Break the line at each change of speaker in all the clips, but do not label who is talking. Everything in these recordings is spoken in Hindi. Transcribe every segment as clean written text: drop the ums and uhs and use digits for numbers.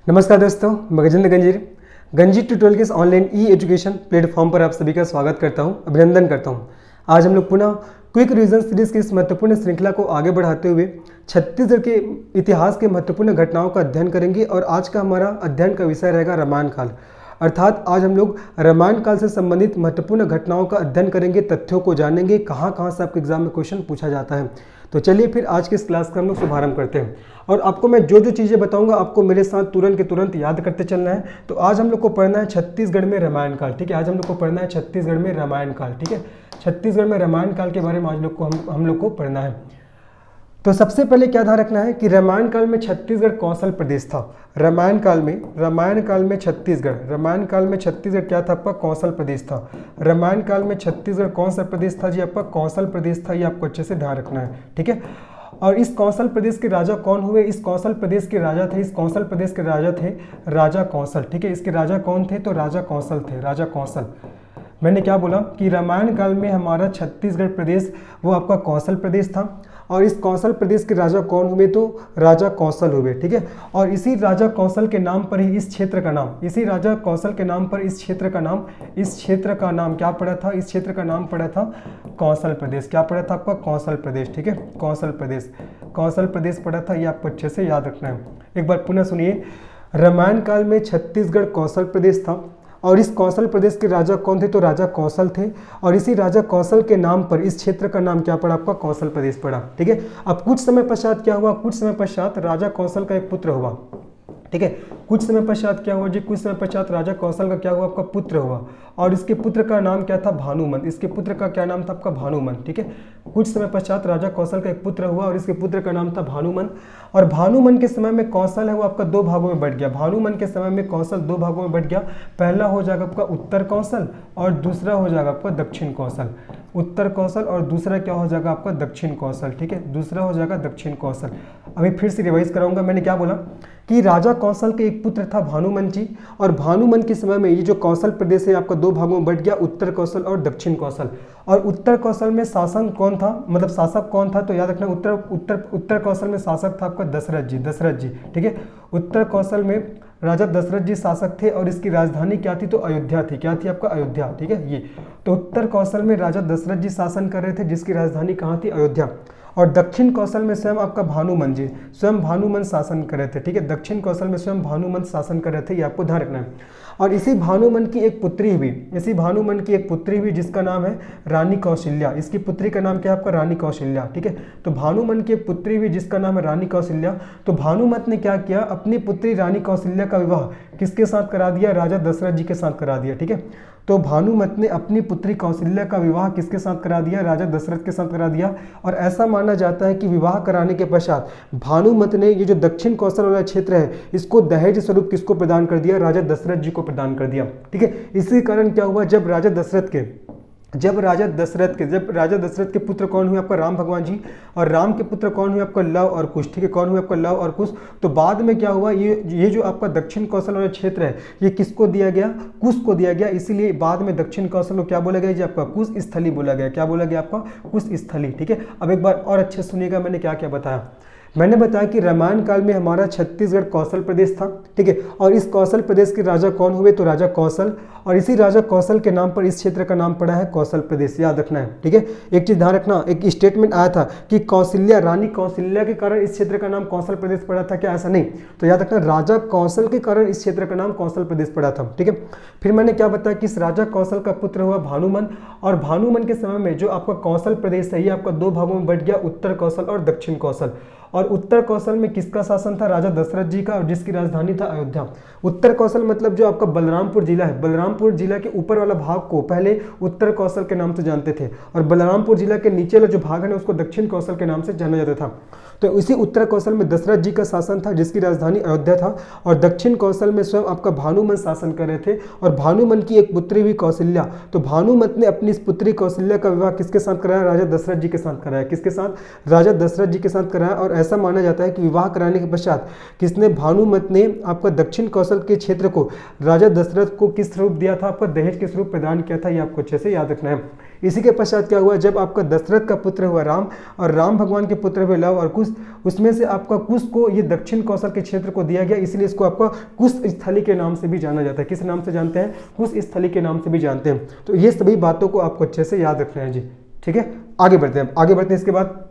नमस्कार दोस्तों, मैं गजेंद्र गंजीर गंजीर ट्यूटोरियल के इस ऑनलाइन ई एजुकेशन प्लेटफॉर्म पर आप सभी का स्वागत करता हूं, अभिनंदन करता हूं। आज हम लोग पुनः क्विक रिवीजन सीरीज की इस महत्वपूर्ण श्रृंखला को आगे बढ़ाते हुए छत्तीसगढ़ के इतिहास के महत्वपूर्ण घटनाओं का अध्ययन करेंगे और आज का हमारा अध्ययन का विषय रहेगा रामायण काल। अर्थात आज हम लोग रामायण काल से संबंधित महत्वपूर्ण घटनाओं का अध्ययन करेंगे, तथ्यों को जानेंगे, कहाँ से आपके एग्जाम में क्वेश्चन पूछा जाता है। तो चलिए फिर आज के इस क्लास का हम लोग शुभारंभ करते हैं और आपको मैं जो जो चीज़ें बताऊंगा आपको मेरे साथ तुरंत के तुरंत याद करते चलना है। तो आज हम लोग को पढ़ना है छत्तीसगढ़ में रामायण काल, ठीक है। आज हम लोग को पढ़ना है छत्तीसगढ़ में रामायण काल, ठीक है। छत्तीसगढ़ में रामायण काल के बारे में आज लोग को हम लोग को पढ़ना है। तो सबसे पहले क्या ध्यान रखना है कि रामायण काल में छत्तीसगढ़ कौशल प्रदेश था। रामायण काल में छत्तीसगढ़ क्या था? आपका कौशल प्रदेश था। रामायण काल में छत्तीसगढ़ कौन सा प्रदेश था जी? आपका कौशल प्रदेश था। ये आपको अच्छे से ध्यान रखना है, ठीक है। और इस कौशल प्रदेश के राजा कौन हुए? इस कौशल प्रदेश के राजा थे राजा कौशल, ठीक है। इसके राजा कौन थे? तो राजा कौशल थे, राजा कौशल। मैंने क्या बोला कि रामायण काल में हमारा छत्तीसगढ़ प्रदेश वो आपका कौशल प्रदेश था और इस कौशल प्रदेश के राजा कौन हुए? तो राजा कौशल हुए, ठीक है। और इसी राजा कौशल के नाम पर ही इस क्षेत्र का नाम, इसी राजा कौशल के नाम पर इस क्षेत्र का नाम क्या पड़ा था? इस क्षेत्र का नाम पड़ा था कौशल प्रदेश। क्या पड़ा था आपका? कौशल प्रदेश, ठीक है। कौशल प्रदेश पड़ा था। ये आपको अच्छे से याद रखना है। एक बार पुनः सुनिए, रामायण काल में छत्तीसगढ़ कौशल प्रदेश था और इस कौशल प्रदेश के राजा कौन थे? तो राजा कौशल थे और इसी राजा कौशल के नाम पर इस क्षेत्र का नाम क्या पड़ा? आपका कौशल प्रदेश पड़ा, ठीक है। अब कुछ समय पश्चात क्या हुआ? कुछ समय पश्चात राजा कौशल का एक पुत्र हुआ, ठीक है। कुछ समय पश्चात क्या हुआ जी? कुछ समय पश्चात राजा कौशल का क्या हुआ? आपका पुत्र हुआ और इसके पुत्र का नाम क्या था? भानुमंत। इसके पुत्र का क्या नाम था? आपका भानुमंत, ठीक है। कुछ समय पश्चात राजा कौशल का एक पुत्र हुआ और इसके पुत्र का नाम था भानुमंत। और भानुमंत के समय में कौशल है वो आपका दो भागों में बट गया। भानुमंत के समय में कौशल दो भागों में बट गया। पहला हो जाएगा आपका उत्तर कौशल और दूसरा हो जाएगा आपका दक्षिण कौशल। उत्तर कौशल और दूसरा क्या हो जाएगा? आपका दक्षिण कौशल, ठीक है। दूसरा हो जाएगा दक्षिण कौशल। अभी फिर से रिवाइज कराऊंगा। मैंने क्या बोला कि राजा कौशल के एक पुत्र था भानुमंत जी और भानुमंत के समय में ये जो कौशल प्रदेश है आपका दो भागों में बट गया, उत्तर कौशल और दक्षिण कौशल। और उत्तर कौशल में शासन कौन था, मतलब शासक कौन था? तो याद रखना, उत्तर कौशल में शासक था आपका दशरथ जी, ठीक है। उत्तर कौशल में राजा दशरथ जी शासक थे और इसकी राजधानी क्या थी? तो अयोध्या थी। क्या थी? आपका अयोध्या, ठीक है। ये तो उत्तर कौशल में राजा दशरथ जी शासन कर रहे थे जिसकी राजधानी कहाँ थी? अयोध्या। और दक्षिण कौशल में स्वयं आपका भानुमंत जी, स्वयं भानुमंत शासन कर रहे थे, ठीक है। दक्षिण कौशल में स्वयं भानुमंत शासन कर रहे थे, ये आपको ध्यान रखना है। और इसी भानुमंत की एक पुत्री हुई जिसका नाम है रानी कौशल्या। इसकी पुत्री का नाम क्या है? आपका रानी कौशल्या, ठीक है। तो भानुमंत की एक पुत्री हुई जिसका नाम है रानी कौशल्या। तो भानुमंत ने क्या किया? अपनी पुत्री रानी कौशल्या का विवाह किसके साथ करा दिया? राजा दशरथ जी के साथ करा दिया, ठीक है। तो भानुमंत ने अपनी पुत्री कौशल्या का विवाह किसके साथ करा दिया? राजा दशरथ के साथ करा दिया। और ऐसा माना जाता है कि विवाह कराने के पश्चात भानुमंत ने ये जो दक्षिण कौशल वाला क्षेत्र है इसको दहेज स्वरूप किसको प्रदान कर दिया? राजा दशरथ जी को प्रदान कर दिया, ठीक है। इसी कारण क्या हुआ, जब राजा दशरथ के पुत्र कौन हुए? आपका राम भगवान जी। और राम के पुत्र कौन हुए? आपका लव और कुश, ठीक है। कौन हुए? आपका लव और कुश। तो बाद में क्या हुआ, ये जो आपका दक्षिण कौशल वाला क्षेत्र है ये किसको दिया गया? कुश को दिया गया। इसीलिए बाद में दक्षिण कौशल को क्या बोला गया जी? आपका कुश स्थली बोला गया। क्या बोला गया? आपका कुश स्थली, ठीक है। अब एक बार और अच्छे सुनिएगा, मैंने क्या क्या बताया। मैंने बताया कि रामायण काल में हमारा छत्तीसगढ़ कौशल प्रदेश था, ठीक है। और इस कौशल प्रदेश के राजा कौन हुए? तो राजा कौशल। और इसी राजा कौशल के नाम पर इस क्षेत्र का नाम पड़ा है कौशल प्रदेश, याद रखना है, ठीक है। एक चीज ध्यान रखना, एक स्टेटमेंट आया था कि कौशल्या, रानी कौशल्या के कारण इस क्षेत्र का नाम कौशल प्रदेश पड़ा था, क्या? ऐसा नहीं। तो याद रखना, राजा कौशल के कारण इस क्षेत्र का नाम कौशल प्रदेश पड़ा था, ठीक है। फिर मैंने क्या बताया कि इस राजा कौशल का पुत्र हुआ भानुमंत और भानुमंत के समय में जो आपका कौशल प्रदेश है ये आपका दो भागों में बट गया, उत्तर कौशल और दक्षिण कौशल। और उत्तर कौशल में किसका शासन था? राजा दशरथ जी का, और जिसकी राजधानी था अयोध्या। उत्तर कौशल मतलब जो आपका बलरामपुर जिला है, बलरामपुर जिला के ऊपर वाला भाग को पहले उत्तर कौशल के नाम से जानते थे और बलरामपुर जिला के नीचे वाला जो भाग है उसको दक्षिण कौशल के नाम से जाना जाता था। तो इसी उत्तर कौशल में दशरथ जी का शासन था जिसकी राजधानी अयोध्या था और दक्षिण कौशल में स्वयं आपका भानुमंत शासन कर रहे थे और भानुमंत की एक पुत्री हुई कौशल्या। तो भानुमंत ने अपनी इस पुत्री कौशल्या का विवाह किसके साथ कराया? राजा दशरथ जी के साथ कराया। किसके साथ? राजा दशरथ जी के साथ कराया। और ऐसा माना जाता है कि विवाह कराने के पश्चात किसने? भानुमंत ने आपका दक्षिण कौशल के क्षेत्र को राजा दशरथ को किस स्वरूप दिया था? आपका दहेज के स्वरूप प्रदान किया था। ये आपको अच्छे से याद रखना है। इसी के पश्चात क्या हुआ, जब आपका दशरथ का पुत्र हुआ राम और राम भगवान के पुत्र हुए लव और कुश, उसमें से आपका कुश को ये दक्षिण कौशल के क्षेत्र को दिया गया, इसलिए इसको आपका कुश स्थली के नाम से भी जाना जाता है। किस नाम से जानते हैं, कुश स्थली के नाम से भी जानते हैं। तो ये सभी बातों को आपको अच्छे से याद रखना है जी, ठीक है। आगे बढ़ते हैं इसके बाद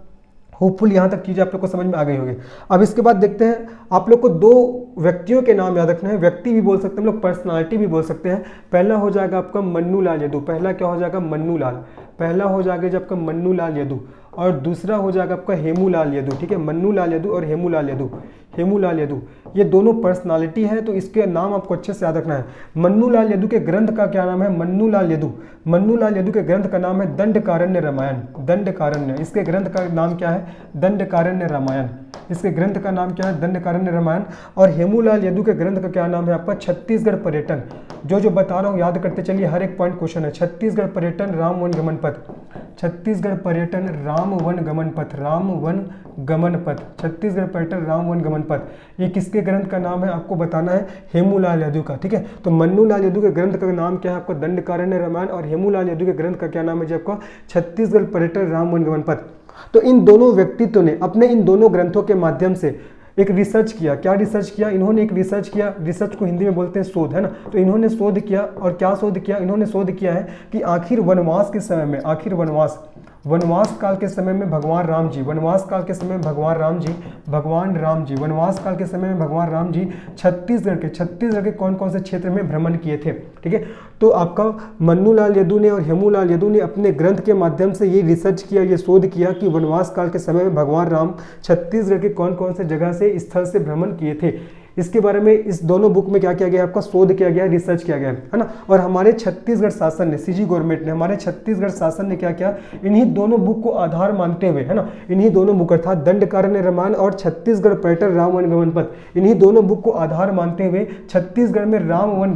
होपफुल यहाँ तक चीज़ें आप लोग को समझ में आ गई होगी। अब इसके बाद देखते हैं, आप लोग को दो व्यक्तियों के नाम याद रखना है। व्यक्ति भी बोल सकते हैं हम लोग, पर्सनालिटी भी बोल सकते हैं। पहला हो जाएगा आपका मन्नू लाल यदू। पहला क्या हो जाएगा, मन्नू लाल। पहला हो जाएगा जब आपका मन्नू लाल यदू, और दूसरा हो जाएगा आपका हेमू लाल यदू, ठीक है। मन्नू लाल यदू और हेमू लाल यदू, हेमू लाल यदू, ये दोनों पर्सनालिटी है, तो इसके नाम आपको अच्छे से याद रखना है। मन्नू लाल यदू के ग्रंथ का क्या नाम है, मन्नू लाल यदू के ग्रंथ का नाम है दंडकारण्य रामायण। दंडकारण्य, इसके ग्रंथ का नाम क्या है, दंडकारण्य रामायण। इसके ग्रंथ का नाम क्या है, दंडकारण्य रामायण। और हेमू लाल यदू के ग्रंथ का क्या नाम है आपका, छत्तीसगढ़ पर्यटन। जो बता रहा हूँ याद करते चलिए, हर एक पॉइंट क्वेश्चन है। छत्तीसगढ़ पर्यटन राम वन गमन पथ, छत्तीसगढ़ पर्यटन राम वन गमन पथ, राम वन गमन पथ, छत्तीसगढ़ पर्यटन राम वन गमन पथ। ये किसके ग्रंथ का नाम है आपको बताना है, हेमू लाल यदू का, ठीक है। तो मन्नू लाल यदू के ग्रंथ का नाम क्या है आपका, दंडकारण्य रामायण, और हेमू लाल यदू के ग्रंथ का क्या नाम है जी आपका, छत्तीसगढ़ पर्यटन राम वन गमन पथ। तो इन दोनों व्यक्तित्व ने अपने इन दोनों ग्रंथों के माध्यम से एक रिसर्च किया। क्या रिसर्च किया इन्होंने, एक रिसर्च किया। रिसर्च को हिंदी में बोलते हैं शोध, है ना। तो इन्होंने शोध किया, और क्या शोध किया, इन्होंने शोध किया है कि आखिर वनवास के समय में, आखिर वनवास काल के समय में भगवान राम जी, वनवास काल के समय में भगवान राम जी वनवास काल के समय में भगवान राम जी छत्तीसगढ़ के कौन कौन से क्षेत्र में भ्रमण किए थे, ठीक है। तो आपका मन्नू लाल यदू ने और हेमू लाल यदू ने अपने ग्रंथ के माध्यम से ये रिसर्च किया, ये शोध किया कि वनवास काल के समय में भगवान राम छत्तीसगढ़ के कौन कौन से जगह से, स्थल से भ्रमण किए थे। इसके बारे में इस दोनों बुक में क्या किया गया, आपका शोध किया गया, रिसर्च किया गया, है ना। और हमारे छत्तीसगढ़ शासन ने, सीजी गवर्नमेंट ने, हमारे छत्तीसगढ़ शासन ने क्या किया, इन्हीं दोनों बुक को आधार मानते हुए, है ना, इन्हीं दोनों बुक अर्थात दंडकारण्य रामायण और छत्तीसगढ़ पर्यटन राम वन गमन पथ, इन्हीं दोनों बुक को आधार मानते हुए छत्तीसगढ़ में राम वन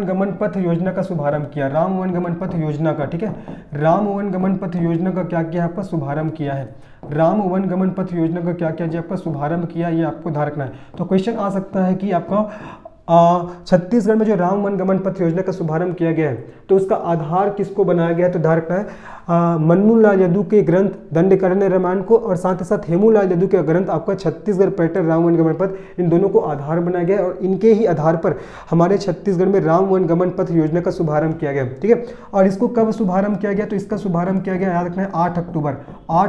गमन पथ योजना का शुभारंभ किया। राम वन गमन पथ योजना का, ठीक है, राम वन गमन पथ योजना का क्या किया, आपका शुभारंभ किया है। राम वन गमन पथ योजना का क्या किया जी आपका शुभारंभ किया, ये आपको ध्यान रखना है। तो क्वेश्चन आ सकता है कि आपका छत्तीसगढ़ में जो राम वन गमन पथ योजना का शुभारंभ किया गया है, तो उसका आधार किसको बनाया गया है, तो ध्यान रखना है मन्नू लाल यदू के ग्रंथ दंडकारण्य रामायण को, और साथ ही साथ हेमू लाल यदू के ग्रंथ आपका छत्तीसगढ़ पर्यटन राम वन गमन पथ, इन दोनों को आधार बनाया गया है, और इनके ही आधार पर हमारे छत्तीसगढ़ में राम वन गमन पथ योजना का शुभारंभ किया गया, ठीक है। और इसको कब शुभारंभ किया गया, तो इसका शुभारंभ किया गया, याद रखना है 8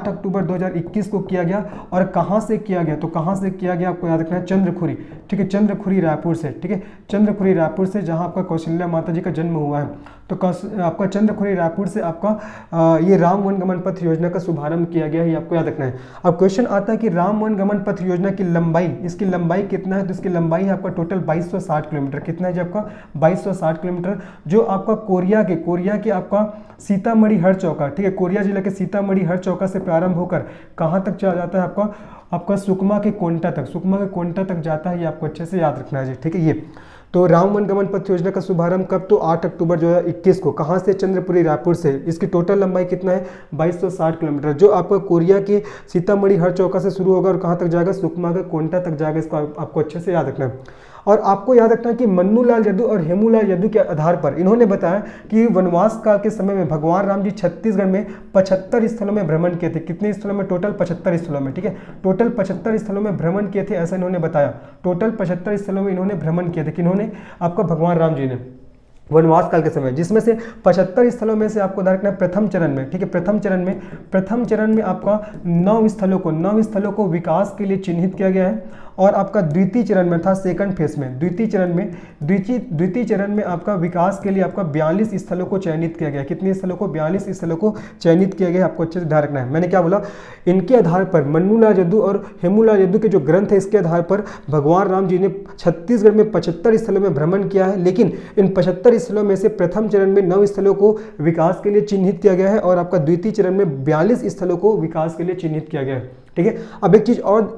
अक्टूबर 2021 को किया गया। और कहाँ से किया गया, तो कहाँ से किया गया आपको याद रखना है, चंद्रखुरी, ठीक है, चंद्रखुरी रायपुर से, ठीक है, चंद्रखुरी रायपुर से, जहाँ आपका कौशल्या माता जी का जन्म हुआ है। तो आपका चंद्रखुरी रायपुर से आपका ये राम वन गमन पथ योजना का शुभारंभ किया गया है, ये आपको याद रखना है। अब क्वेश्चन आता है कि राम वन गमन पथ योजना की लंबाई, इसकी लंबाई कितना है, तो इसकी लंबाई है आपका टोटल 2260 किलोमीटर। कितना है जी आपका 2260 किलोमीटर, जो आपका कोरिया के आपका सीतामढ़ी हर चौका, ठीक है, कोरिया जिला के सीतामढ़ी हर चौका से प्रारंभ होकर कहाँ तक चला जाता है आपका सुकमा के कोंटा तक जाता है, ये आपको अच्छे से याद रखना है जी, ठीक है। ये तो राम वन गमन पथ योजना का शुभारंभ कब, तो 8 अक्टूबर 2021 को, कहाँ से, चंद्रपुरी रायपुर से। इसकी टोटल लंबाई कितना है 2260 किलोमीटर, जो आपका कोरिया के सीतामढ़ी हर चौका से शुरू होगा और कहाँ तक जाएगा, सुकमा के कोंटा तक जाएगा। इसको आपको अच्छे से याद रखना है। और आपको याद रखना है कि मन्नू लाल यदू और हेमू लाल यदू के आधार पर इन्होंने बताया कि वनवास काल के समय में भगवान राम जी छत्तीसगढ़ में 75 स्थलों में भ्रमण किए थे। कितने स्थलों में, टोटल 75 स्थलों में, ठीक है, टोटल 75 स्थलों में भ्रमण किए थे, ऐसा इन्होंने बताया। टोटल 75 स्थलों में इन्होंने भ्रमण किए थे, किन्होंने, आपका भगवान राम जी ने वनवास काल के समय, जिसमें से 75 स्थलों में से आपको ध्यान रखना है प्रथम चरण में, ठीक है, प्रथम चरण में आपका 9 स्थलों को विकास के लिए चिन्हित किया गया है। और आपका द्वितीय चरण में था सेकंड फेज में, द्वितीय चरण में आपका विकास के लिए आपका 42 स्थलों को चयनित किया गया। कितने स्थलों को, 42 स्थलों को चयनित किया गया, आपको अच्छे से ध्यान रखना है। मैंने क्या बोला, इनके आधार पर मन्नू लाल यदू और हेमू लाल यदू के जो ग्रंथ है, इसके आधार पर भगवान राम जी ने छत्तीसगढ़ में 75 स्थलों में भ्रमण किया है। लेकिन इन 75 स्थलों में से प्रथम चरण में 9 स्थलों को विकास के लिए चिन्हित किया गया है, और आपका द्वितीय चरण में 42 स्थलों को विकास के लिए चिन्हित किया गया है, ठीक है। अब एक चीज और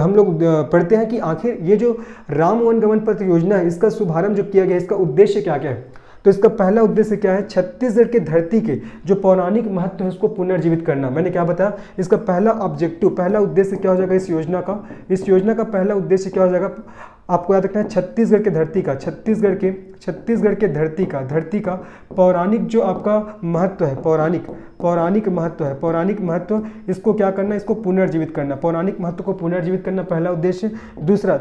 हम लोग पढ़ते हैं कि आखिर ये जो राम वन गमन पथ योजना है, इसका शुभारंभ जो किया गया, इसका उद्देश्य क्या क्या है। तो इसका पहला उद्देश्य क्या है, छत्तीसगढ़ के धरती के जो पौराणिक महत्व है उसको पुनर्जीवित करना। मैंने क्या बताया, इसका पहला ऑब्जेक्टिव, पहला उद्देश्य क्या हो जाएगा इस योजना का पहला उद्देश्य क्या हो जाएगा, आपको याद रखना है छत्तीसगढ़ के छत्तीसगढ़ के धरती का पौराणिक जो आपका महत्व है, पौराणिक महत्व, इसको क्या करना, इसको पुनर्जीवित करना, पौराणिक महत्व को पुनर्जीवित करना पहला उद्देश्य। दूसरा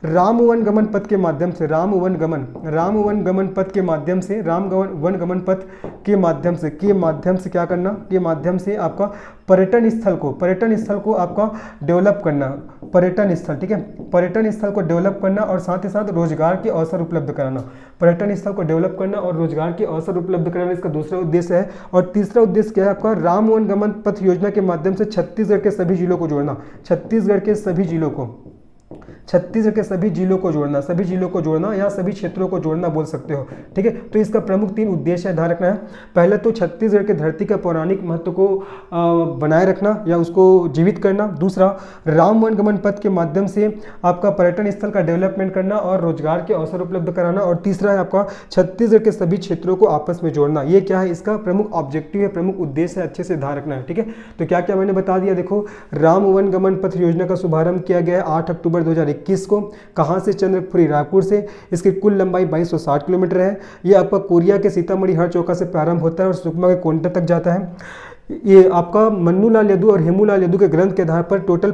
राम वन गमन पथ के माध्यम से, राम वन गमन पथ के माध्यम से क्या करना, के माध्यम से आपका पर्यटन स्थल को आपका डेवलप करना, पर्यटन स्थल, ठीक है, पर्यटन स्थल को डेवलप करना और साथ ही साथ रोजगार के अवसर उपलब्ध कराना, पर्यटन स्थल को डेवलप करना और रोजगार के अवसर उपलब्ध कराना इसका दूसरा उद्देश्य है। और तीसरा उद्देश्य क्या है आपका, राम वन गमन पथ योजना के माध्यम से छत्तीसगढ़ के सभी जिलों को जोड़ना, छत्तीसगढ़ के सभी जिलों को जोड़ना या सभी क्षेत्रों को जोड़ना बोल सकते हो, ठीक है। तो इसका प्रमुख 3 उद्देश्य है, ध्यान रखना है। पहले तो छत्तीसगढ़ के धरती का पौराणिक महत्व को बनाए रखना या उसको जीवित करना। दूसरा, राम वन गमन पथ के माध्यम से आपका पर्यटन स्थल का डेवलपमेंट करना और रोजगार के अवसर उपलब्ध कराना। और तीसरा है आपका छत्तीसगढ़ के सभी क्षेत्रों को आपस में जोड़ना। ये क्या है, इसका प्रमुख ऑब्जेक्टिव है, प्रमुख उद्देश्य है, अच्छे से ध्यान रखना है, ठीक है। तो क्या क्या मैंने बता दिया, देखो राम वन गमन पथ योजना का शुभारंभ किया गया है 8 अक्टूबर 2021 को। कहाँ से, चंद्रपुरी रायपुर से। इसकी कुल लंबाई 2260 किलोमीटर है। ये आपका कोरिया के सीतामढ़ी हर चौका से प्रारंभ होता है और सुकमा के कोंटा तक जाता है। ये आपका मन्नूलाल यदु और हेमूलाल यदु के ग्रंथ के आधार पर टोटल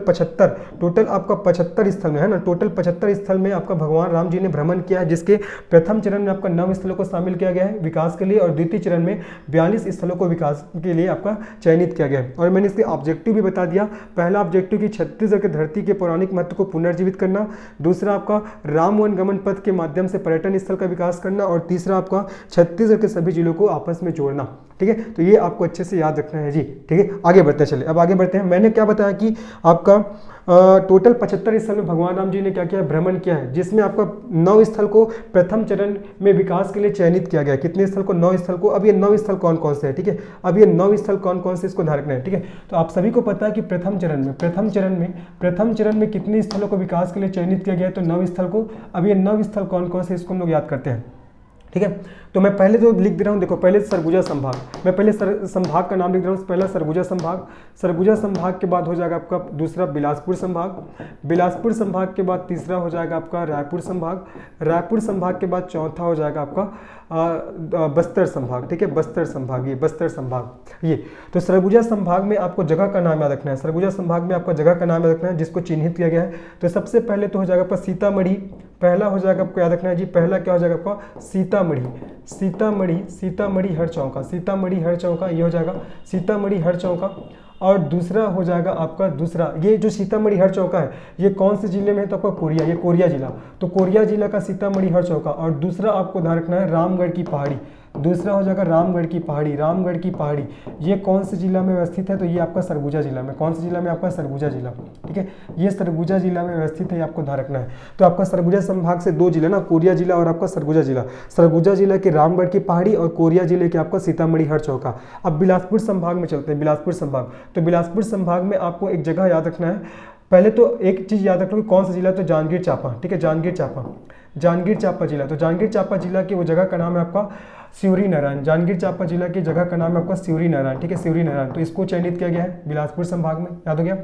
आपका 75 स्थल में है ना, टोटल 75 स्थल में आपका भगवान राम जी ने भ्रमण किया है, जिसके प्रथम चरण में आपका 9 स्थलों को शामिल किया गया है विकास के लिए और द्वितीय चरण में 42 स्थलों को विकास के लिए आपका चयनित किया गया है। और मैंने इसके ऑब्जेक्टिव भी बता दिया। पहला ऑब्जेक्टिव कि छत्तीसगढ़ की धरती के पौराणिक महत्व को पुनर्जीवित करना। दूसरा आपका राम वन गमन पथ के माध्यम से पर्यटन स्थल का विकास करना। और तीसरा आपका छत्तीसगढ़ के सभी जिलों को आपस में जोड़ना, ठीक है। तो ये आपको अच्छे से याद रखना है जी, ठीक है। आगे बढ़ते चले, अब आगे बढ़ते हैं। मैंने क्या बताया कि आपका टोटल 75 स्थल में भगवान राम जी ने क्या किया, भ्रमण किया है, जिसमें आपका 9 स्थल को प्रथम चरण में विकास के लिए चयनित किया गया। कितने स्थल को, 9 स्थल को। अब ये 9 स्थल कौन कौन से हैं, ठीक है। अब ये 9 स्थल कौन कौन से, इसको ध्यान रखना है, ठीक है। तो आप सभी को पता है कि प्रथम चरण में कितने स्थलों को विकास के लिए चयनित किया गया है, तो 9 स्थल को। अब ये 9 स्थल कौन कौन से, इसको हम लोग याद करते हैं, ठीक है। तो मैं पहले तो लिख दे रहा हूँ, देखो पहले सरगुजा संभाग, मैं पहले संभाग का नाम लिख रहा हूँ। पहला सरगुजा संभाग के बाद हो जाएगा आपका दूसरा बिलासपुर संभाग के बाद तीसरा हो जाएगा आपका रायपुर संभाग के बाद चौथा हो जाएगा आपका बस्तर संभाग, ठीक है, बस्तर संभाग। ये तो सरगुजा संभाग में आपको जगह का नाम याद रखना है, सरगुजा संभाग में आपको जगह का नाम याद रखना है जिसको चिन्हित किया गया है। तो सबसे पहले तो हो जाएगा आपका सीतामढ़ी, पहला हो जाएगा आपको याद रखना है जी, पहला क्या हो जाएगा आपका सीतामढ़ी हर चौका, ये हो जाएगा सीतामढ़ी हर चौका। और दूसरा हो जाएगा आपका दूसरा, ये जो सीतामढ़ी हर चौका है ये कौन से जिले में है, तो आपका कोरिया, ये कोरिया जिला, तो कोरिया जिला का सीतामढ़ी हर चौका। और दूसरा आपको ध्यान रखना है रामगढ़ की पहाड़ी, दूसरा हो जाएगा रामगढ़ की पहाड़ी, ये कौन से जिला में व्यवस्थित है, तो ये आपका सरगुजा जिला में, कौन से जिला में, आपका सरगुजा जिला, ठीक है, ये सरगुजा जिला में व्यवस्थित है, आपको ध्यान रखना है। तो आपका सरगुजा संभाग से 2 जिले ना, कोरिया जिला और आपका सरगुजा जिला, सरगुजा जिला के रामगढ़ की पहाड़ी और कोरिया जिले के आपका सीतामढ़ी हर चौका। अब बिलासपुर संभाग में चलते हैं, बिलासपुर संभाग। तो बिलासपुर संभाग में आपको एक जगह याद रखना है, पहले तो एक चीज याद रखना, कौन सा जिला, तो जांजगीर चांपा, ठीक है, जांजगीर चांपा जिला। तो जांजगीर चांपा जिला की वो जगह का नाम है आपका सिवरी नारायण, जांजगीर चांपा जिला की जगह का नाम है आपका सिवरी नारायण, ठीक है, सिवरी नारायण। तो इसको चयनित किया गया है बिलासपुर संभाग में, याद हो गया।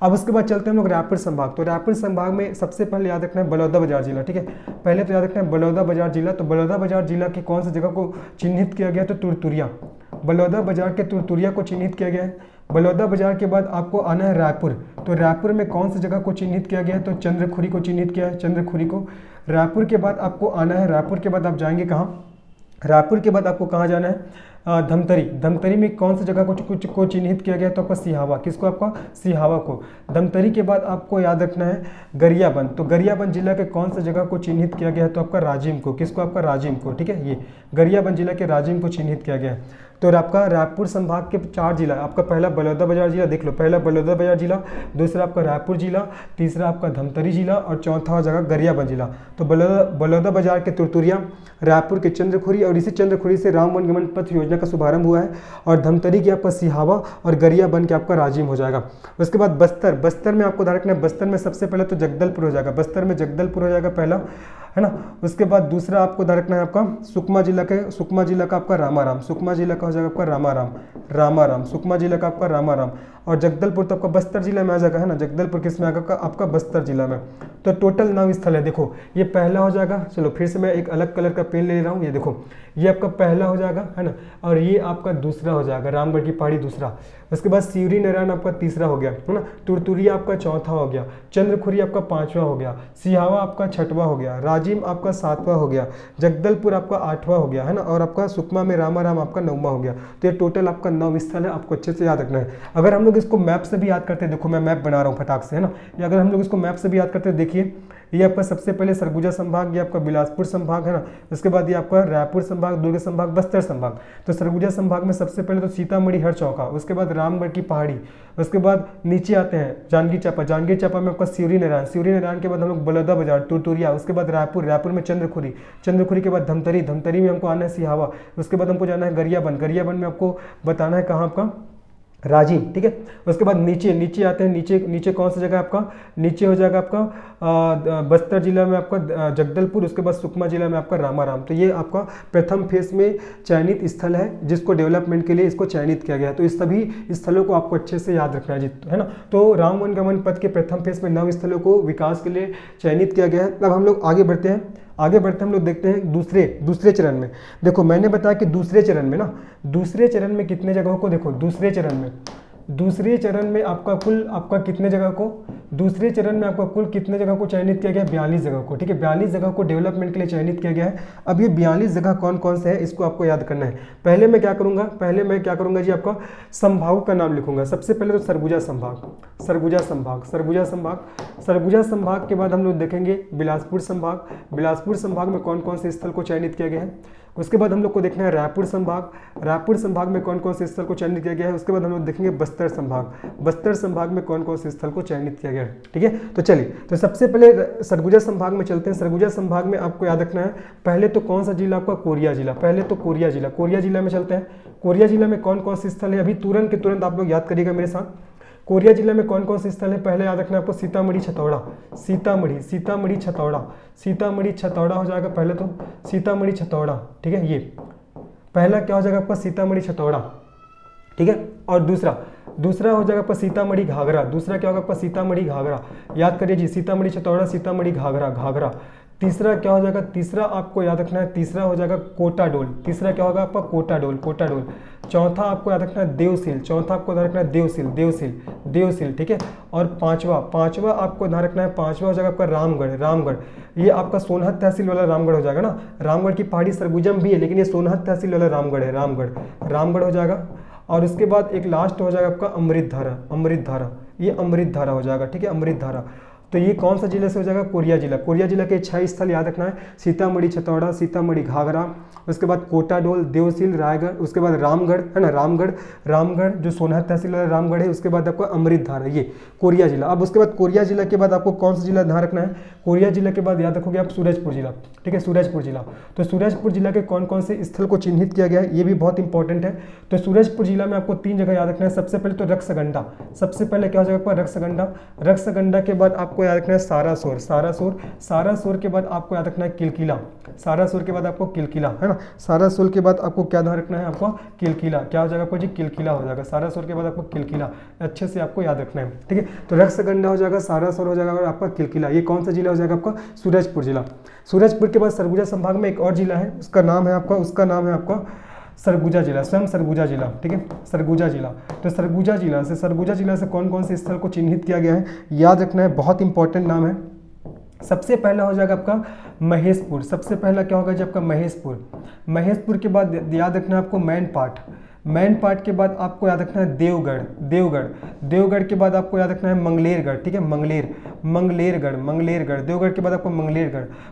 अब उसके बाद चलते हैं हम लोग रायपुर संभाग। तो रायपुर संभाग में सबसे पहले याद रखना है बलौदाबाजार जिला, ठीक है, पहले तो याद रखना है बलौदाबाजार जिला। तो बलौदाबाजार जिला की कौन सी जगह को चिन्हित किया गया, तो तुरतुरिया, बलौदाबाजार के तुरतुरिया को चिन्हित किया गया है। बलौदाबाजार के बाद आपको आना है रायपुर, तो रायपुर में कौन सी जगह को चिन्हित किया गया है, तो चंद्रखुरी को चिन्हित किया है, चंद्रखुरी को। रायपुर के बाद आपको आना है, रायपुर के बाद आप जाएंगे कहाँ, रायपुर के बाद आपको कहाँ जाना है, धमतरी में कौन सी जगह को चिन्हित किया गया है, तो आपका सिहावा, किसको, आपका सिहावा को। धमतरी के बाद आपको याद रखना है गरियाबंद, तो गरियाबंद जिला के कौन सा जगह को चिन्हित किया गया है, तो आपका राजिम को, किसको, आपका राजिम को, ठीक है, ये गरियाबंद जिला के राजिम को चिन्हित किया गया है। तो आपका रायपुर संभाग के 4 जिला, आपका पहला बलौदाबाजार जिला, देख लो, पहला बलौदाबाजार जिला, दूसरा आपका रायपुर जिला, तीसरा आपका धमतरी जिला और चौथा हो जाएगा गरियाबंद जिला। तो बलौदाबाजार के तुरतुरिया, रायपुर के चंद्रखुरी और इसी चंद्रखुरी से राम वन गमन पथ योजना का शुभारंभ हुआ है। और धमतरी की आपका सिहावा और गरियाबंद के आपका राजिम हो जाएगा। उसके बाद बस्तर में आपको ध्यान रखना है, बस्तर में सबसे पहले तो जगदलपुर हो जाएगा, बस्तर में जगदलपुर हो जाएगा पहला। है ना। उसके बाद दूसरा आपको ध्यान रखना है आपका सुकमा जिला का आपका रामाराम, सुकमा जिला का हो जाएगा आपका रामाराम, सुकमा जिला का आपका रामाराम। और जगदलपुर तो आपका बस्तर जिला में आ जाएगा, है ना। जगदलपुर किस में आएगा आपका बस्तर जिला में। तो टोटल 9 स्थल है। देखो ये पहला हो जाएगा, चलो फिर से मैं एक अलग कलर का पेन ले रहा हूँ, ये देखो ये आपका पहला हो जाएगा, है ना। और ये आपका दूसरा हो जाएगा, रामगढ़ की पहाड़ी दूसरा। उसके बाद सिवरी नारायण आपका तीसरा हो गया, है ना। तुरतुरिया आपका चौथा हो गया, चंद्रखुरी आपका 5वां हो गया, सिहावा आपका 6वां हो गया, राजिम आपका 7वां हो गया, जगदलपुर आपका 8वां हो गया, है ना। और आपका सुकमा में रामाराम आपका 9वां हो गया। तो ये टोटल आपका 9 स्थल है, आपको अच्छे से याद रखना है। अगर हम लोग इसको मैप से भी याद करते हैं, देखो मैं मैप बना रहा हूँ फटाक से, है ना। या अगर हम लोग इसको मैप से भी याद करते हैं, देखिए ये आपका सबसे पहले सरगुजा संभाग, ये आपका बिलासपुर संभाग, है ना। उसके बाद ये आपका रायपुर संभाग, दुर्ग संभाग, बस्तर संभाग। तो सरगुजा संभाग में सबसे पहले तो सीतामढ़ी हर चौका, उसके बाद रामगढ़ की पहाड़ी, उसके बाद नीचे आते हैं जांजगीर चांपा में आपका सिवरी नारायण के बाद हम लोग बलौदा बाजार, तुरतुरिया, उसके बाद रायपुर में चंद्रखुरी के बाद धमतरी में हमको आना है सिहावा, उसके बाद हमको जाना है गरियाबंद में आपको बताना है कहाँ आपका राजिम, ठीक है। उसके बाद नीचे आते हैं, नीचे कौन सा जगह आपका, नीचे हो जाएगा आपका बस्तर जिला में आपका जगदलपुर, उसके बाद सुकमा जिला में आपका रामाराम। तो ये आपका प्रथम फेज में चयनित स्थल है, जिसको डेवलपमेंट के लिए इसको चयनित किया गया है। तो इस सभी स्थलों को आपको अच्छे से याद रखना है ना। तो राम वन गमन पथ के प्रथम फेज में 9 स्थलों को विकास के लिए चयनित किया गया है। अब हम लोग आगे बढ़ते हैं हम लोग देखते हैं दूसरे चरण में। देखो मैंने बताया कि दूसरे चरण में कितने जगहों को, देखो दूसरे चरण में आपका कितने जगह को, दूसरे चरण में आपका कुल कितने जगह को चयनित किया गया है, 42 जगह को, ठीक है। 42 जगह को डेवलपमेंट के लिए चयनित किया गया है। अब ये 42 जगह कौन कौन से है, इसको आपको याद करना है। पहले मैं क्या करूंगा जी, आपका संभागों का नाम लिखूंगा। सबसे पहले तो सरगुजा संभाग के बाद हम लोग देखेंगे बिलासपुर संभाग में कौन कौन से स्थल को चयनित किया गया है। उसके बाद हम लोग को देखना है रायपुर संभाग में कौन कौन से स्थल को चयनित किया गया है। उसके बाद हम लोग देखेंगे बस्तर संभाग में कौन कौन से स्थल को चयनित किया गया है, ठीक है। तो चलिए, तो सबसे पहले सरगुजा संभाग में चलते हैं। सरगुजा संभाग में आपको याद रखना है, पहले तो कौन सा जिला आपका, कोरिया जिला में चलते हैं। कोरिया जिला में कौन कौन से स्थल है, अभी तुरंत के तुरंत आप लोग याद करिएगा मेरे साथ। कोरिया जिला में कौन कौन से स्थल है, पहले याद रखना है आपको सीतामढ़ी छतौड़ा हो जाएगा। पहले तो सीतामढ़ी छतौड़ा, ठीक है। ये पहला क्या हो जाएगा आपका, सीतामढ़ी छतौड़ा, ठीक है। और दूसरा हो जाएगा आपका सीतामढ़ी घाघरा। दूसरा क्या होगा आपका, सीतामढ़ी घाघरा, याद करिए जी, सीतामढ़ी छतौड़ा, सीतामढ़ी घाघरा। तीसरा क्या हो जाएगा, तीसरा आपको याद रखना है, तीसरा हो जाएगा कोटा डोल। तीसरा क्या होगा आपका, कोटा डोल। चौथा आपको याद रखना है देवसिल। चौथा आपको ध्यान रखना है देवसिल, ठीक है। और पांचवा आपको ध्यान रखना है, पांचवा हो जाएगा आपका रामगढ़। ये आपका सोनहत तहसील वाला रामगढ़ हो जाएगा ना। रामगढ़ की पहाड़ी सरगुजम भी है, लेकिन ये सोनहत तहसील वाला रामगढ़ है, रामगढ़ हो जाएगा। और उसके बाद एक लास्ट हो जाएगा आपका अमृतधारा, ये अमृतधारा हो जाएगा, ठीक है, अमृतधारा। तो ये कौन सा जिले से हो जाएगा, कोरिया जिला के 6 स्थल याद रखना है, सीतामढ़ी छतौड़ा, सीतामढ़ी घाघरा, उसके बाद कोटा डोल, देवसिल, रायगढ़, उसके बाद रामगढ़, है ना, रामगढ़ जो सोनहत तहसील वाला रामगढ़ है, उसके बाद आपको अमृतधारा, ये कोरिया जिला। अब उसके बाद कोरिया जिला के बाद आपको कौन सा जिला ध्यान रखना है, कोरिया जिला के बाद याद रखोगे आप सूरजपुर जिला, ठीक है, सूरजपुर जिला। तो सूरजपुर जिला के कौन कौन से स्थल को चिन्हित किया गया है, ये भी बहुत इंपॉर्टेंट है। तो सूरजपुर जिला में आपको 3 जगह याद रखना है। सबसे पहले तो रक्सगंडा, सबसे पहले क्या हो जाएगा आपका, रक्सगंडा के बाद आपको याद रखना है सारासोर के बाद आपको याद रखना है किलकिला, सारासोर के बाद आपको किलकिला, है ना। सारासोर के बाद आपको क्या ध्यान रखना है, आपको किलकिला, क्या हो जाएगा आपको जी, किलकिला हो जाएगा। सारासोर के बाद आपको किलकिला अच्छे से आपको याद रखना है, ठीक है। तो रक्सगंडा हो जाएगा, सारासोर हो जाएगा और आपका किलकिला। ये कौन सा जिला हो जाएगा आपका, सूरजपुर जिला। सूरजपुर के बाद सरगुजा संभाग में एक और जिला है, उसका नाम है आपका सरगुजा जिला, स्वयं सरगुजा जिला, ठीक है, सरगुजा जिला। तो सरगुजा जिला से कौन कौन से स्थल को चिन्हित किया गया है, याद रखना है, बहुत इंपॉर्टेंट नाम है। सबसे पहला हो जाएगा आपका महेशपुर। सबसे पहला क्या होगा जी आपका, महेशपुर के बाद याद रखना है आपको मैन पार्ट के बाद आपको याद रखना है देवगढ़ के बाद आपको याद रखना है मंगलेरगढ़, ठीक है, मंगलेरगढ़। देवगढ़ के बाद आपको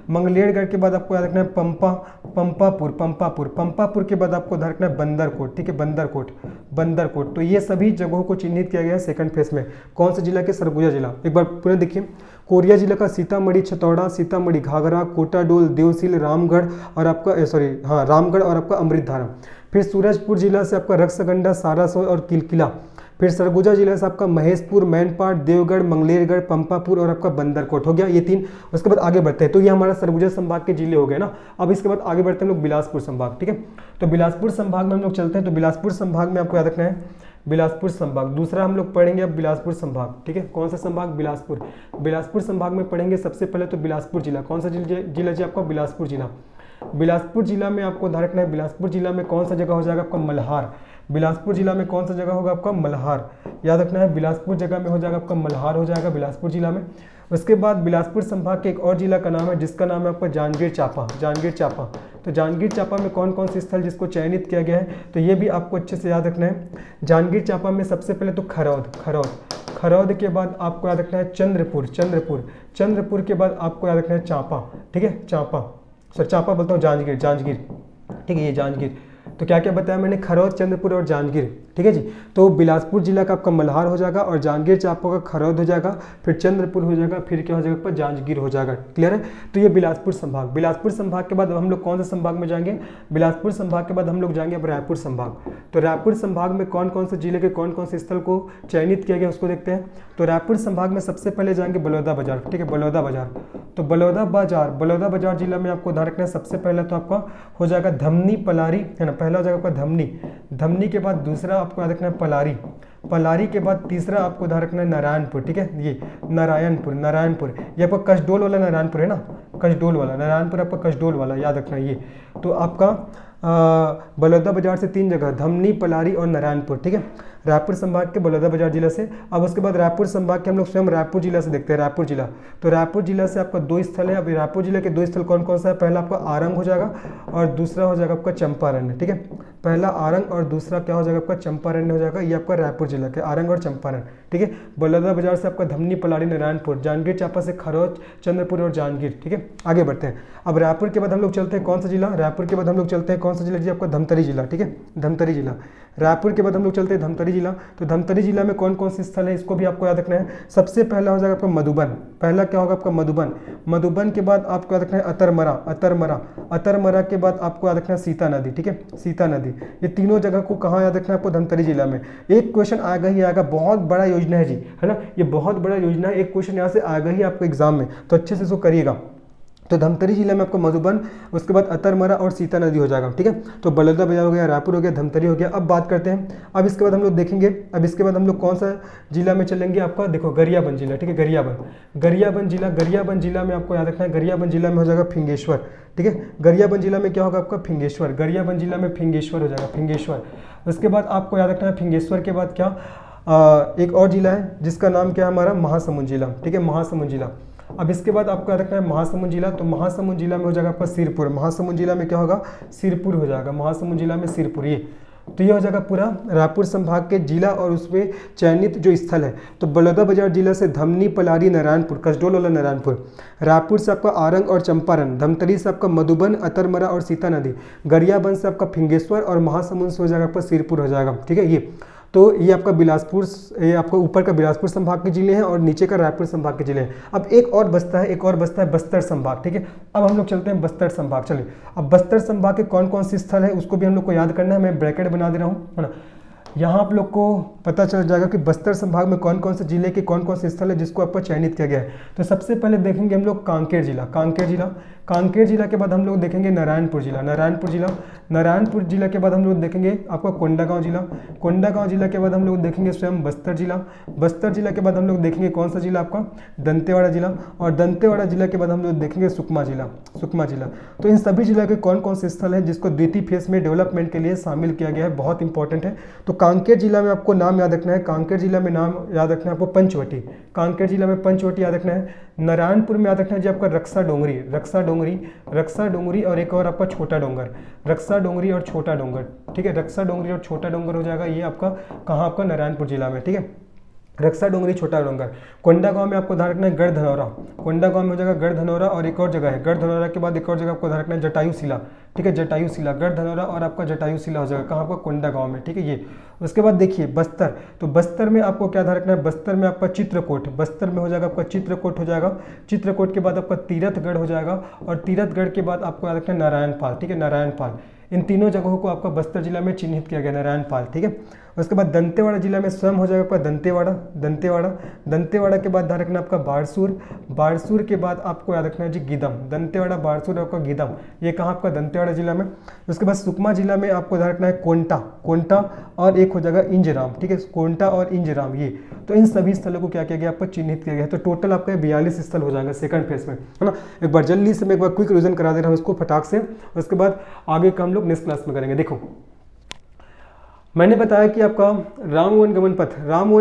मंगलेरगढ़ के बाद आपको याद रखना है पंपापुर के बाद आपको ध्यान रखना है बंदरकोट, ठीक है, बंदरकोट। तो ये सभी जगहों को चिन्हित किया गया है सेकंड फेज में। कौन से जिला के, सरगुजा जिला। एक बार पुनः देखिए, कोरिया जिला का सीतामढ़ी छतौड़ा, सीतामढ़ी घाघरा, कोटा डोल, देवसिल, रामगढ़ और आपका अमृतधारा। फिर सूरजपुर जिला से आपका रक्सगंडा, सारासोर और किलकिला। फिर सरगुजा जिला से आपका महेशपुर, मैनपाट, देवगढ़, मंगलेरगढ़, पंपापुर और आपका बंदरकोट हो गया, ये 3। उसके बाद आगे बढ़ते हैं, तो ये हमारा सरगुजा संभाग के जिले हो गए ना। अब इसके बाद आगे बढ़ते हैं हम लोग बिलासपुर संभाग, ठीक है। तो बिलासपुर संभाग में हम लोग चलते हैं। तो बिलासपुर संभाग में आपको याद रखना है बिलासपुर संभाग। दूसरा हम लोग पढ़ेंगे अब बिलासपुर संभाग, ठीक है। कौन सा संभाग? बिलासपुर। बिलासपुर संभाग में पढ़ेंगे सबसे पहले तो बिलासपुर जिला। कौन सा जिला जी आपका? बिलासपुर जिला। बिलासपुर जिला में आपको ध्यान रखना है, बिलासपुर जिला में कौन सा जगह हो जाएगा आपका? मल्हार। बिलासपुर जिला में कौन सा जगह होगा आपका? मल्हार। याद रखना है, बिलासपुर जगह में हो जाएगा आपका मल्हार हो जाएगा बिलासपुर जिला में। उसके बाद बिलासपुर संभाग के एक और जिला का नाम है जिसका नाम है आपका जांजगीर चांपा। जांजगीर चांपा। तो जांजगीर चांपा में कौन कौन से स्थल जिसको चयनित किया गया है, तो ये भी आपको अच्छे से याद रखना है। जांजगीर चांपा में सबसे पहले तो खरौद। खरौद के बाद आपको याद रखना है चंद्रपुर के बाद आपको याद रखना है चांपा, ठीक है। चांपा बोलता हूँ, जांजगीर, ठीक है, ये जांजगीर। तो क्या क्या बताया मैंने? खरौद, चंद्रपुर और जांजगीर, ठीक है जी। तो बिलासपुर जिला का आपका मल्हार हो जाएगा और जांजगीर चांपा का खरौद हो जाएगा, फिर चंद्रपुर हो जाएगा, फिर क्या हो जाएगा आपका? जांजगीर हो जाएगा। क्लियर है? तो ये बिलासपुर संभाग। बिलासपुर संभाग के बाद हम लोग कौन से संभाग में जाएंगे? बिलासपुर संभाग के बाद हम लोग जाएंगे अब रायपुर संभाग। तो रायपुर संभाग में कौन कौन से जिले के कौन कौन से स्थल को चयनित किया गया उसको देखते हैं। तो रायपुर संभाग में सबसे पहले जाएंगे बलौदा बाजार, ठीक है, बलौदा बाजार। तो बलौदा बाजार जिला में आपको ध्यान रखना है सबसे पहले तो आपका हो जाएगा धमनी पलारी, है ना। पहला हो जाएगा आपका धमनी के बाद दूसरा आपको याद रखना है पलारी के बाद तीसरा आपको ध्यान रखना है नारायणपुर, ठीक है, ये नारायणपुर ये आपका कसडोल वाला नारायणपुर है ना, कसडोल वाला नारायणपुर आपका कसडोल वाला याद रखना है ये। तो आपका बलौदा बाजार से 3 जगह, धमनी, पलारी और नारायणपुर, ठीक है, रायपुर संभाग के बलौदा बाजार जिला से। अब उसके बाद रायपुर संभाग के हम लोग स्वयं रायपुर जिला से देखते हैं। रायपुर जिला, तो रायपुर जिला से आपका 2 स्थल है। अब रायपुर जिले के 2 स्थल कौन कौन सा है? पहला आपका आरंग हो जाएगा और दूसरा हो जाएगा आपका चंपारण्य, ठीक है। पहला आरंग और दूसरा क्या हो जाएगा आपका? चंपारण्य हो जाएगा। ये आपका रायपुर जिला के आरंग और चंपारण, ठीक है। बलौदा बाजार से आपका धमनी, पलारी, नारायणपुर, जांजगीर चांपा से खरौद, चंद्रपुर और जांजगीर, ठीक है। आगे बढ़ते हैं। अब रायपुर के बाद हम लोग चलते हैं कौन सा जिला? रायपुर के बाद हम लोग चलते हैं कौन सा जिला जी आपका? धमतरी जिला, ठीक है, धमतरी जिला। रायपुर के बाद हम लोग चलते हैं धमतरी जिला। तो धमतरी जिला में कौन कौन से स्थल है इसको भी आपको याद रखना है। सबसे पहला हो जाएगा आपका मधुबन। पहला क्या होगा आपका? मधुबन के बाद आपको याद रखना है अतरमरा के बाद आपको याद रखना है सीता नदी, ठीक है, सीता नदी। ये तीनों जगह को कहाँ याद रखना है आपको? धमतरी जिला में। एक क्वेश्चन आएगा ही आएगा, बहुत बड़ा योजना है जी, है ना, ये बहुत बड़ा योजना है। एक क्वेश्चन यहाँ से आएगा ही आपको एग्जाम में, तो अच्छे से इसको करिएगा। तो धमतरी जिला में आपको मधुबन, उसके बाद अतरमरा और सीता नदी हो जाएगा, ठीक है। तो बलौदा बाजार हो गया, रायपुर हो गया, धमतरी हो गया। अब बात करते हैं, अब इसके बाद हम लोग देखेंगे, अब इसके बाद हम लोग कौन सा जिला में चलेंगे आपका? देखो गरियाबंद जिला, ठीक है, गरियाबंद जिला में आपको याद रखना है, गरियाबंद जिला में हो जाएगा फिंगेश्वर, ठीक है। गरियाबंद जिला में क्या होगा आपका? फिंगेश्वर। गरियाबंद जिला में फिंगेश्वर हो जाएगा, फिंगेश्वर। उसके बाद आपको याद रखना है फिंगेश्वर के बाद क्या एक और जिला है जिसका नाम क्या है हमारा? महासमुंद जिला, ठीक है, महासमुंद जिला। अब इसके बाद आपको याद रखना है महासमुंद जिला। तो महासमुंद जिला में हो जाएगा आपका सिरपुर। महासमुंद जिला में क्या होगा? सिरपुर हो जाएगा, महासमुंद जिला में सिरपुर। ये तो ये हो जाएगा पूरा रायपुर संभाग के जिला और उसमें चयनित जो स्थल है। तो बलौदा बाजार जिला से धमनी, पलारी, नारायणपुर, कसडोल वाला नारायणपुर। रायपुर से आपका आरंग और चंपारण। धमतरी से आपका मधुबन, अतरमरा और सीता नदी। गरियाबंद से आपका फिंगेश्वर और महासमुंद से हो जाएगा आपका सिरपुर हो जाएगा, ठीक है। ये तो ये आपका बिलासपुर, ये आपका ऊपर का बिलासपुर संभाग के जिले हैं और नीचे का रायपुर संभाग के जिले हैं। अब एक और बस्ता है बस्तर संभाग, ठीक है। अब हम लोग चलते हैं बस्तर संभाग। चलिए, अब बस्तर संभाग के कौन कौन से स्थल है उसको भी हम लोग को याद करना है। मैं ब्रैकेट बना दे रहा हूँ, है ना। यहाँ आप लोग को पता चल जाएगा कि बस्तर संभाग में कौन कौन से जिले के कौन कौन से स्थल है जिसको आपको चयनित किया गया है। तो सबसे पहले देखेंगे हम लोग कांकेर जिला के बाद हम लोग देखेंगे नारायणपुर जिला के बाद हम लोग देखेंगे आपका कोंडागांव जिला के बाद हम लोग देखेंगे स्वयं बस्तर जिला के बाद हम लोग देखेंगे कौन सा जिला आपका? दंतेवाड़ा जिला। और दंतेवाड़ा जिला के बाद हम लोग देखेंगे सुकमा जिला। तो इन सभी जिला के कौन कौन से स्थल है जिसको द्वितीय फेज में डेवलपमेंट के लिए शामिल किया गया है, बहुत इंपॉर्टेंट है। तो कांकेर जिला में आपको नाम याद रखना है, कांकेर जिला में नाम याद रखना है आपको पंचवटी। कांकेर जिला में पंचवटी याद रखना है। नारायणपुर में याद रखना है जी आपका रक्षा डोंगरी और एक और आपका छोटा डोंगर, रक्षा डोंगरी और छोटा डोंगर, ठीक है। रक्षा डोंगरी और छोटा डोंगर हो जाएगा ये आपका कहाँ? आपका नारायणपुर जिला में, ठीक है। रक्षा डोंगरी, छोटा डोंगर। कोंडागांव में आपको ध्यान रखना है गढ़धनौरा। कोंडागांव में हो जाएगा गढ़धनौरा और एक और जगह है, गढ़धनौरा के बाद एक और जगह आपको ध्यान रखना है जटायूशिला, ठीक है, जटायूशिला। गढ़धनौरा और आपका जटायूशिला हो जाएगा कहाँ? आपका कोंडागांव में, ठीक है। ये उसके बाद देखिए बस्तर, तो बस्तर में आपको क्या ध्यान रखना है? बस्तर में आपका चित्रकूट, बस्तर में हो जाएगा आपका चित्रकूट हो जाएगा। चित्रकूट के बाद आपका तीरथगढ़ हो जाएगा और तीरथगढ़ के बाद आपको याद रखना है नारायणपाल, ठीक है, नारायणपाल। इन तीनों जगहों को आपका बस्तर जिला में चिन्हित किया गया, नारायणपाल, ठीक है। उसके बाद दंतेवाड़ा जिला में स्वयं हो जाएगा आपका दंतेवाड़ा के बाद ध्यान रखना आपका बारसूर के बाद आपको याद रखना है जी गीदम। दंतेवाड़ा, बारसूर, आपका गीदम, ये कहाँ आपका दंतेवाड़ा जिला में। उसके बाद सुकमा जिला में आपको ध्यान रखना है कोंटा और एक हो जाएगा इंजराम, ठीक है, कोंटा और इंजराम। ये तो इन सभी स्थलों को क्या किया गया, आपको चिन्हित किया गया है। तो टोटल आपका 42 स्थल हो जाएगा सेकंड फेज में, है ना। एक बार जल्दी से मैं एक बार क्विक रिवीजन करा दे रहा हूँ इसको फटाक से, उसके बाद आगे का हम लोग नेक्स्ट क्लास में करेंगे। देखो, मैंने बताया कि आपका रामवन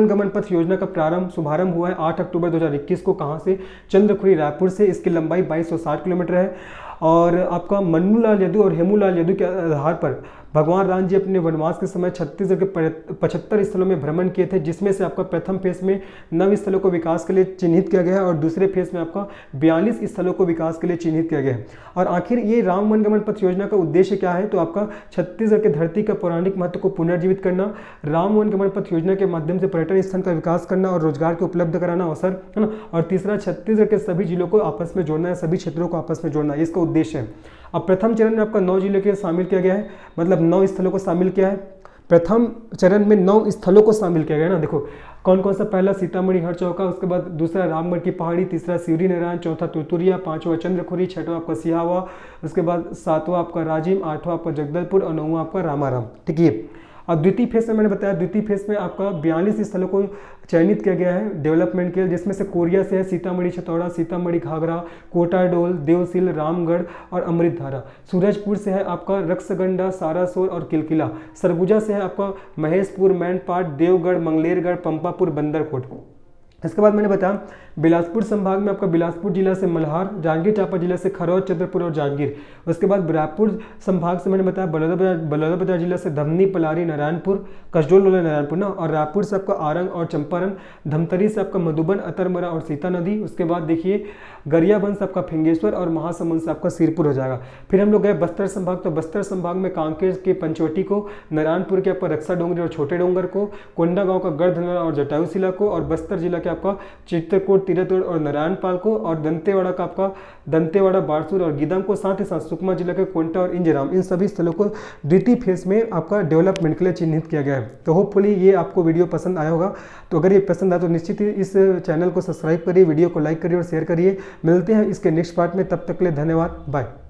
गमन पथ योजना का शुभारंभ हुआ है 8 अक्टूबर 2021 को। कहाँ से? चंद्रखुरी, रायपुर से। इसकी लंबाई 2260 किलोमीटर है और आपका मन्नूलाल यदु और हेमूलाल यदु के आधार पर भगवान राम जी अपने वनवास के समय छत्तीसगढ़ के 75 स्थलों में भ्रमण किए थे, जिसमें से आपका प्रथम फेज में 9 स्थलों को विकास के लिए चिन्हित किया गया है और दूसरे फेज में आपका 42 स्थलों को विकास के लिए चिन्हित किया गया है। और आखिर ये राम वन गमन पथ योजना का उद्देश्य क्या है? तो आपका छत्तीसगढ़ की धरती का पौराणिक महत्व को पुनर्जीवित करना, राम वन गमन पथ योजना के माध्यम से पर्यटन स्थल का विकास करना और रोजगार को उपलब्ध कराना अवसर, है ना। और तीसरा, छत्तीसगढ़ के सभी जिलों को आपस में जोड़ना है, सभी क्षेत्रों को आपस में जोड़ना, इसका उद्देश्य है। अब प्रथम चरण में आपका 9 जिलों के शामिल किया गया है, मतलब 9 स्थलों को शामिल किया है। प्रथम चरण में 9 स्थलों को शामिल किया गया है ना। देखो कौन कौन सा? पहला सीतामढ़ी हरचौका, उसके बाद दूसरा रामगढ़ की पहाड़ी, तीसरा सिवरी नारायण, चौथा तुरतुरिया, पांचवा चंद्रखुरी, छठवां आपका सिहावा, उसके बाद सातवां आपका राजिम, आठवां आपका जगदलपुर और 9वां आपका रामाराम, ठीक है। और द्वितीय फेज में मैंने बताया, द्वितीय फेज में आपका 42 स्थलों को चयनित किया गया है डेवलपमेंट के लिए, जिसमें से कोरिया से है सीतामढ़ी छतौड़ा, सीतामढ़ी घाघरा, कोटाडोल, देवसिल, रामगढ़ और अमृतधारा। सूरजपुर से है आपका रक्सगंडा, सारासोर और किलकिला। सरगुजा से है आपका महेशपुर, मैनपाट, देवगढ़, मंगलेरगढ़, पंपापुर, बंदरकोट। इसके बाद मैंने बताया बिलासपुर संभाग में आपका बिलासपुर जिला से मल्हार, जांजगीर चांपा जिला से खरौद, चित्रपुर और जांजगीर। उसके बाद रायपुर संभाग से मैंने बताया बलौदाबाजार जिला से धमनी, पलारी, नारायणपुर, कसडोल, नारायणपुर ना। और रायपुर से आपका आरंग और चंपारण, धमतरी से आपका मधुबन, अतरमरा और सीता नदी। उसके बाद देखिए गरियाबंद से आपका फिंगेश्वर और महासमुंद से आपका सिरपुर हो जाएगा। फिर हम लोग गए बस्तर संभाग, तो बस्तर संभाग में कांकेर के पंचवटी को, नारायणपुर के आपका रक्षा डोंगरी और छोटे डोंगर को, कोंडागांव का गढ़धनरा और जटायूशिला को, और बस्तर जिला के आपका चित्रकूट, तिरथगढ़ और नारायणपाल को, और दंतेवाड़ा का आपका दंतेवाड़ा, बारसूर और गीदम को, साथ ही साथ सुकमा जिला के कोंटा और इंजराम, इन सभी स्थलों को द्वितीय फेज में आपका डेवलपमेंट के लिए चिन्हित किया गया है। तो होपफुली ये आपको वीडियो पसंद आया होगा। तो अगर ये पसंद आया तो निश्चित ही इस चैनल को सब्सक्राइब करिए, वीडियो को लाइक करिए और शेयर करिए। मिलते हैं इसके नेक्स्ट पार्ट में, तब तक के लिए धन्यवाद, बाय।